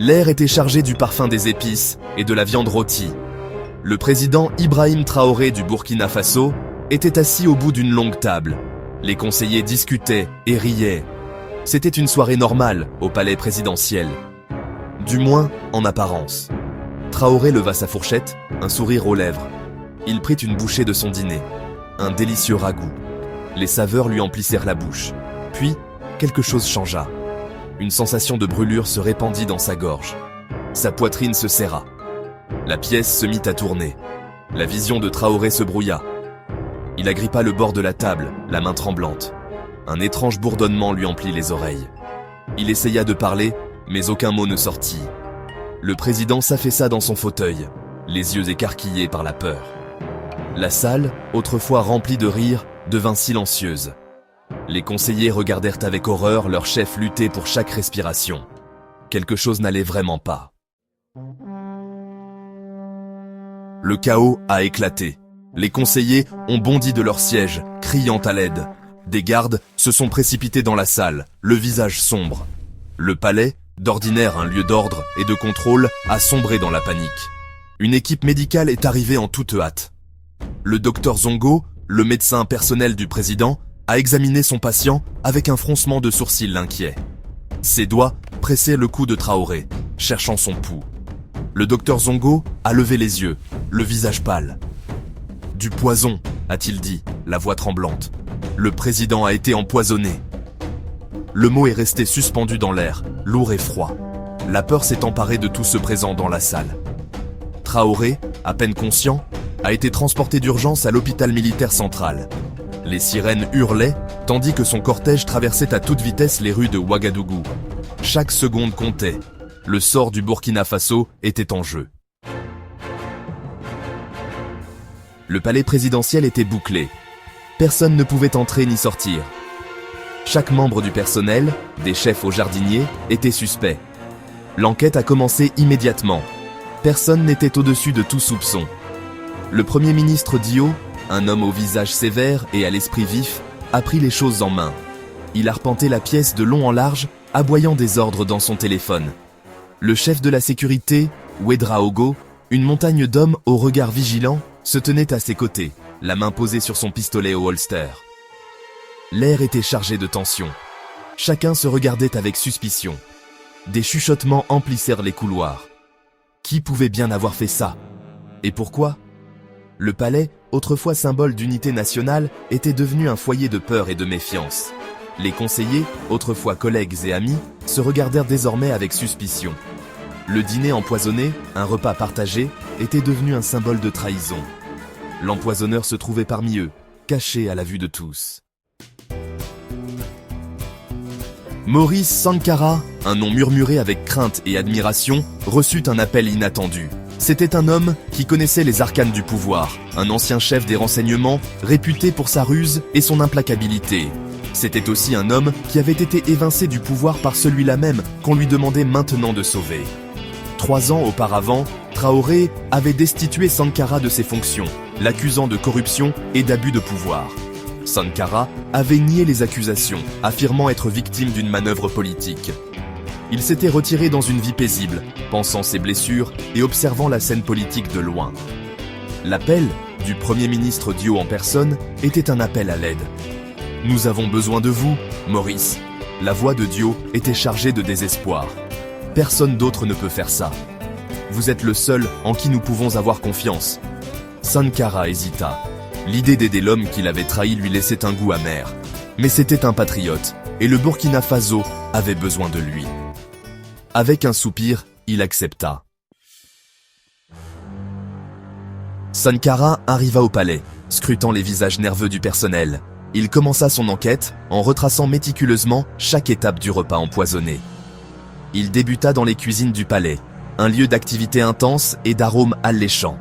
L'air était chargé du parfum des épices et de la viande rôtie. Le président Ibrahim Traoré du Burkina Faso était assis au bout d'une longue table. Les conseillers discutaient et riaient. C'était une soirée normale au palais présidentiel. Du moins, en apparence. Traoré leva sa fourchette, un sourire aux lèvres. Il prit une bouchée de son dîner. Un délicieux ragoût. Les saveurs lui emplissèrent la bouche. Puis, quelque chose changea. Une sensation de brûlure se répandit dans sa gorge. Sa poitrine se serra. La pièce se mit à tourner. La vision de Traoré se brouilla. Il agrippa le bord de la table, la main tremblante. Un étrange bourdonnement lui emplit les oreilles. Il essaya de parler, mais aucun mot ne sortit. Le président s'affaissa dans son fauteuil, les yeux écarquillés par la peur. La salle, autrefois remplie de rires, devint silencieuse. Les conseillers regardèrent avec horreur leur chef lutter pour chaque respiration. Quelque chose n'allait vraiment pas. Le chaos a éclaté. Les conseillers ont bondi de leur siège, criant à l'aide. Des gardes se sont précipités dans la salle, le visage sombre. Le palais, d'ordinaire un lieu d'ordre et de contrôle, a sombré dans la panique. Une équipe médicale est arrivée en toute hâte. Le docteur Zongo, le médecin personnel du président, a examiné son patient avec un froncement de sourcils inquiet. Ses doigts pressaient le cou de Traoré, cherchant son pouls. Le docteur Zongo a levé les yeux, le visage pâle. « Du poison », a-t-il dit, la voix tremblante. « Le président a été empoisonné. » Le mot est resté suspendu dans l'air, lourd et froid. La peur s'est emparée de tous ceux présents dans la salle. Traoré, à peine conscient, a été transporté d'urgence à l'hôpital militaire central. Les sirènes hurlaient, tandis que son cortège traversait à toute vitesse les rues de Ouagadougou. Chaque seconde comptait. Le sort du Burkina Faso était en jeu. Le palais présidentiel était bouclé. Personne ne pouvait entrer ni sortir. Chaque membre du personnel, des chefs aux jardiniers, était suspect. L'enquête a commencé immédiatement. Personne n'était au-dessus de tout soupçon. Le premier ministre Dio, un homme au visage sévère et à l'esprit vif, a pris les choses en main. Il arpentait la pièce de long en large, aboyant des ordres dans son téléphone. Le chef de la sécurité, Ouedraogo, une montagne d'hommes au regard vigilant, se tenait à ses côtés, la main posée sur son pistolet au holster. L'air était chargé de tension. Chacun se regardait avec suspicion. Des chuchotements emplissèrent les couloirs. Qui pouvait bien avoir fait ça? Et pourquoi? Le palais, autrefois symbole d'unité nationale, était devenu un foyer de peur et de méfiance. Les conseillers, autrefois collègues et amis, se regardèrent désormais avec suspicion. Le dîner empoisonné, un repas partagé, était devenu un symbole de trahison. L'empoisonneur se trouvait parmi eux, caché à la vue de tous. Maurice Sankara, un nom murmuré avec crainte et admiration, reçut un appel inattendu. C'était un homme qui connaissait les arcanes du pouvoir, un ancien chef des renseignements, réputé pour sa ruse et son implacabilité. C'était aussi un homme qui avait été évincé du pouvoir par celui-là même qu'on lui demandait maintenant de sauver. 3 ans auparavant, Traoré avait destitué Sankara de ses fonctions, l'accusant de corruption et d'abus de pouvoir. Sankara avait nié les accusations, affirmant être victime d'une manœuvre politique. Il s'était retiré dans une vie paisible, pensant ses blessures et observant la scène politique de loin. L'appel du Premier ministre Dio en personne était un appel à l'aide. « Nous avons besoin de vous, Maurice ». La voix de Dio était chargée de désespoir. « Personne d'autre ne peut faire ça. Vous êtes le seul en qui nous pouvons avoir confiance. » Sankara hésita. L'idée d'aider l'homme qu'il avait trahi lui laissait un goût amer. Mais c'était un patriote, et le Burkina Faso avait besoin de lui. Avec un soupir, il accepta. Sankara arriva au palais, scrutant les visages nerveux du personnel. Il commença son enquête en retraçant méticuleusement chaque étape du repas empoisonné. Il débuta dans les cuisines du palais, un lieu d'activité intense et d'arômes alléchants.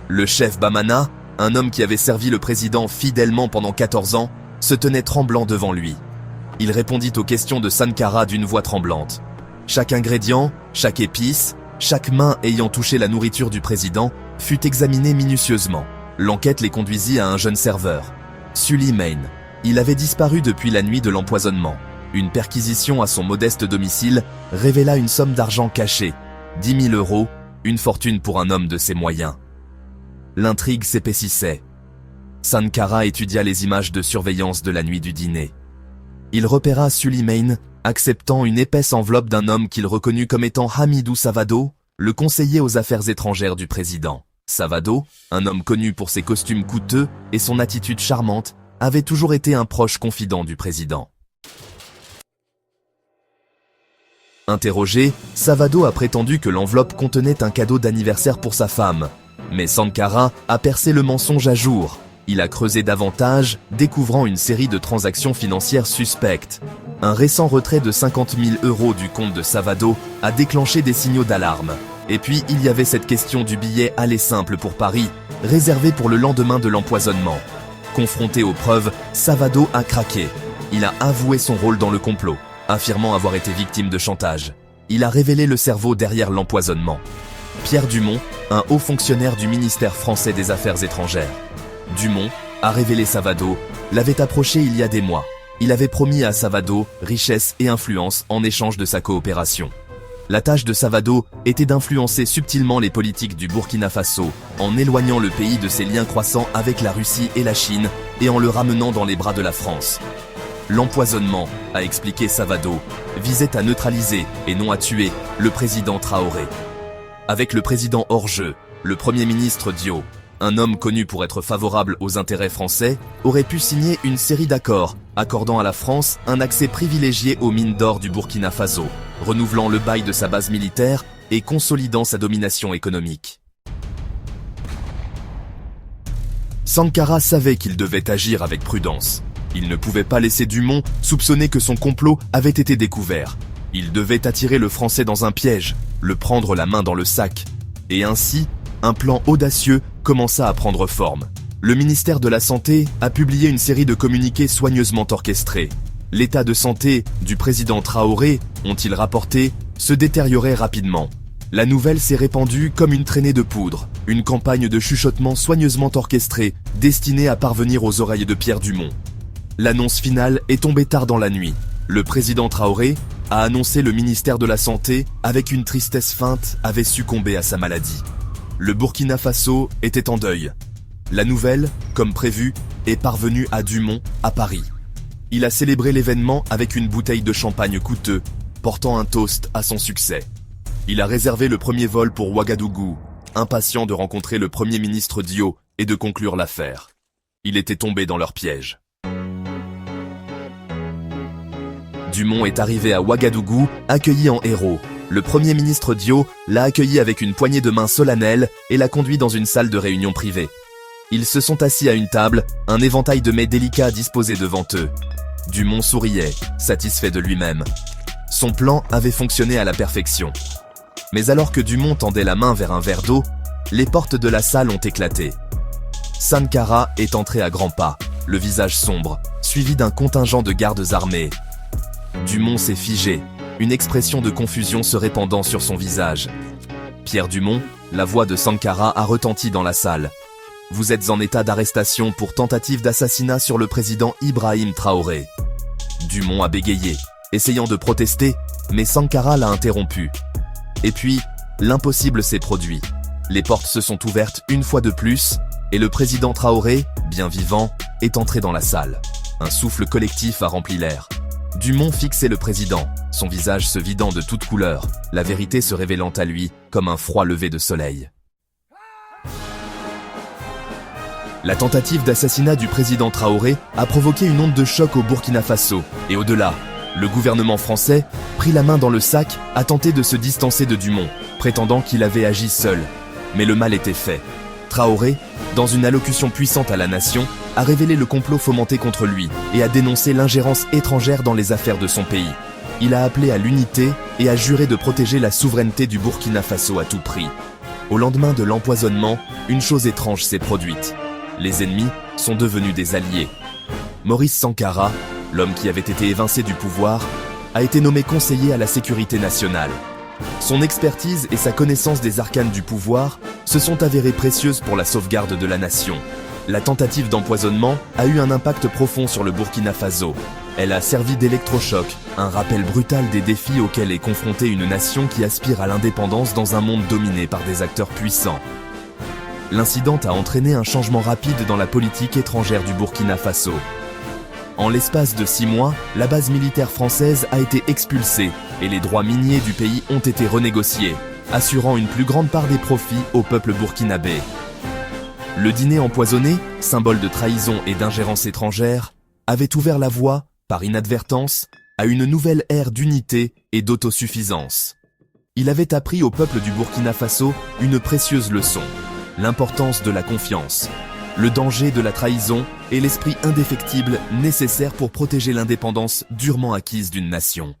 Le chef Bamana, un homme qui avait servi le président fidèlement pendant 14 ans, se tenait tremblant devant lui. Il répondit aux questions de Sankara d'une voix tremblante. Chaque ingrédient, chaque épice, chaque main ayant touché la nourriture du président fut examinée minutieusement. L'enquête les conduisit à un jeune serveur, Sully Main. Il avait disparu depuis la nuit de l'empoisonnement. Une perquisition à son modeste domicile révéla une somme d'argent cachée, 10 000 euros, une fortune pour un homme de ses moyens. L'intrigue s'épaississait. Sankara étudia les images de surveillance de la nuit du dîner. Il repéra Suleiman acceptant une épaisse enveloppe d'un homme qu'il reconnut comme étant Hamidou Savado, le conseiller aux affaires étrangères du président. Savado, un homme connu pour ses costumes coûteux et son attitude charmante, avait toujours été un proche confident du président. Interrogé, Savado a prétendu que l'enveloppe contenait un cadeau d'anniversaire pour sa femme. Mais Sankara a percé le mensonge à jour. Il a creusé davantage, découvrant une série de transactions financières suspectes. Un récent retrait de 50 000 euros du compte de Savado a déclenché des signaux d'alarme. Et puis, il y avait cette question du billet aller simple pour Paris, réservé pour le lendemain de l'empoisonnement. Confronté aux preuves, Savado a craqué. Il a avoué son rôle dans le complot, affirmant avoir été victime de chantage. Il a révélé le cerveau derrière l'empoisonnement. Pierre Dumont, un haut fonctionnaire du ministère français des Affaires étrangères. Dumont a révélé Savado, l'avait approché il y a des mois. Il avait promis à Savado richesse et influence en échange de sa coopération. La tâche de Savado était d'influencer subtilement les politiques du Burkina Faso, en éloignant le pays de ses liens croissants avec la Russie et la Chine, et en le ramenant dans les bras de la France. L'empoisonnement, a expliqué Savado, visait à neutraliser, et non à tuer, le président Traoré. Avec le président hors jeu, le Premier ministre Diop, un homme connu pour être favorable aux intérêts français, aurait pu signer une série d'accords, accordant à la France un accès privilégié aux mines d'or du Burkina Faso, renouvelant le bail de sa base militaire et consolidant sa domination économique. Sankara savait qu'il devait agir avec prudence. Il ne pouvait pas laisser Dumont soupçonner que son complot avait été découvert. Il devait attirer le Français dans un piège, le prendre la main dans le sac. Et ainsi, un plan audacieux commença à prendre forme. Le ministère de la Santé a publié une série de communiqués soigneusement orchestrés. L'état de santé du président Traoré, ont-ils rapporté, se détériorait rapidement. La nouvelle s'est répandue comme une traînée de poudre, une campagne de chuchotement soigneusement orchestrée, destinée à parvenir aux oreilles de Pierre Dumont. L'annonce finale est tombée tard dans la nuit. Le président Traoré a annoncé le ministère de la Santé, avec une tristesse feinte, avait succombé à sa maladie. Le Burkina Faso était en deuil. La nouvelle, comme prévu, est parvenue à Dumont, à Paris. Il a célébré l'événement avec une bouteille de champagne coûteux, portant un toast à son succès. Il a réservé le premier vol pour Ouagadougou, impatient de rencontrer le Premier ministre Diop et de conclure l'affaire. Il était tombé dans leur piège. Dumont est arrivé à Ouagadougou, accueilli en héros. Le Premier ministre Diop l'a accueilli avec une poignée de main solennelle et l'a conduit dans une salle de réunion privée. Ils se sont assis à une table, un éventail de mets délicats disposés devant eux. Dumont souriait, satisfait de lui-même. Son plan avait fonctionné à la perfection. Mais alors que Dumont tendait la main vers un verre d'eau, les portes de la salle ont éclaté. Sankara est entré à grands pas, le visage sombre, suivi d'un contingent de gardes armés. Dumont s'est figé, une expression de confusion se répandant sur son visage. Pierre Dumont, la voix de Sankara a retenti dans la salle. Vous êtes en état d'arrestation pour tentative d'assassinat sur le président Ibrahim Traoré. Dumont a bégayé, essayant de protester, mais Sankara l'a interrompu. Et puis, l'impossible s'est produit. Les portes se sont ouvertes une fois de plus, et le président Traoré, bien vivant, est entré dans la salle. Un souffle collectif a rempli l'air. Dumont fixait le président, son visage se vidant de toute couleur, la vérité se révélant à lui comme un froid lever de soleil. La tentative d'assassinat du président Traoré a provoqué une onde de choc au Burkina Faso, et au-delà, le gouvernement français, pris la main dans le sac, a tenté de se distancer de Dumont, prétendant qu'il avait agi seul. Mais le mal était fait. Traoré, dans une allocution puissante à la nation, a révélé le complot fomenté contre lui et a dénoncé l'ingérence étrangère dans les affaires de son pays. Il a appelé à l'unité et a juré de protéger la souveraineté du Burkina Faso à tout prix. Au lendemain de l'empoisonnement, une chose étrange s'est produite. Les ennemis sont devenus des alliés. Maurice Sankara, l'homme qui avait été évincé du pouvoir, a été nommé conseiller à la sécurité nationale. Son expertise et sa connaissance des arcanes du pouvoir se sont avérées précieuses pour la sauvegarde de la nation. La tentative d'empoisonnement a eu un impact profond sur le Burkina Faso. Elle a servi d'électrochoc, un rappel brutal des défis auxquels est confrontée une nation qui aspire à l'indépendance dans un monde dominé par des acteurs puissants. L'incident a entraîné un changement rapide dans la politique étrangère du Burkina Faso. En l'espace de 6 mois, la base militaire française a été expulsée et les droits miniers du pays ont été renégociés, assurant une plus grande part des profits au peuple burkinabé. Le dîner empoisonné, symbole de trahison et d'ingérence étrangère, avait ouvert la voie, par inadvertance, à une nouvelle ère d'unité et d'autosuffisance. Il avait appris au peuple du Burkina Faso une précieuse leçon, l'importance de la confiance, le danger de la trahison et l'esprit indéfectible nécessaire pour protéger l'indépendance durement acquise d'une nation.